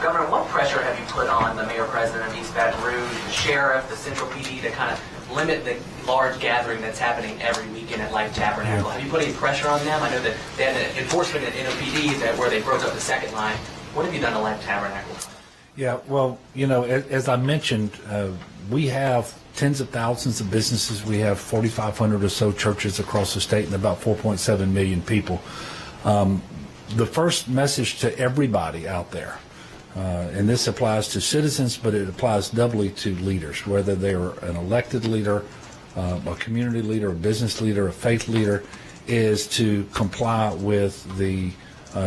Governor, what pressure have you put on the mayor president of East Baton Rouge, the sheriff, the Central PD to kind of limit the large gathering that's happening every weekend at Life Tabernacle? Have you put any pressure on them? I know that they had an enforcement at NOPD where they broke up the second line. What have you done at Life Tabernacle? Yeah, well, you know, as I mentioned, we have tens of thousands of businesses. We have 4,500 or so churches across the state and about 4.7 million people. The first message to everybody out there, and this applies to citizens, but it applies doubly to leaders, whether they're an elected leader, a community leader, a business leader, a faith leader, is to comply with the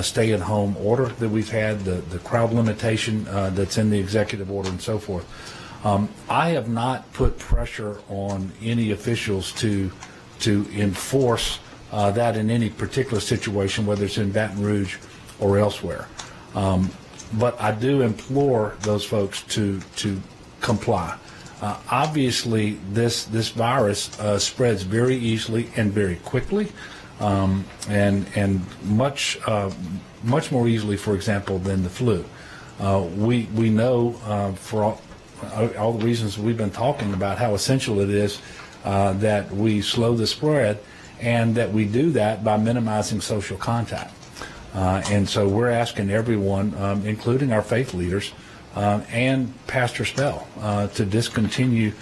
stay-at-home order that we've had, the crowd limitation that's in the executive order and so forth. I have not put pressure on any officials to enforce that in any particular situation, whether it's in Baton Rouge or elsewhere. But I do implore those folks to comply. Obviously, this virus spreads very easily and very quickly, and much more easily, for example, than the flu. We know for all the reasons we've been talking about how essential it is that we slow the spread, and that we do that by minimizing social contact. And so we're asking everyone, including our faith leaders and Pastor Spell, to discontinue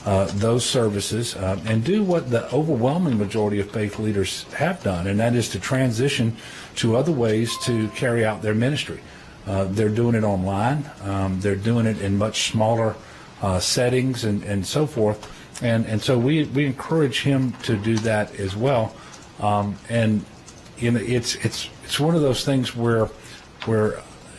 those services and do what the overwhelming majority of faith leaders have done, and that is to transition to other ways to carry out their ministry. They're doing it online. They're doing it in much smaller settings and so forth. And so we encourage him to do that as well. And you know, it's one of those things where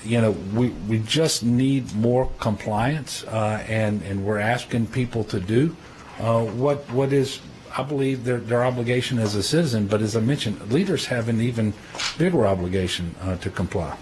you know, we just need more compliance, and we're asking people to do what is, I believe, their obligation as a citizen. But as I mentioned, leaders have an even bigger obligation to comply.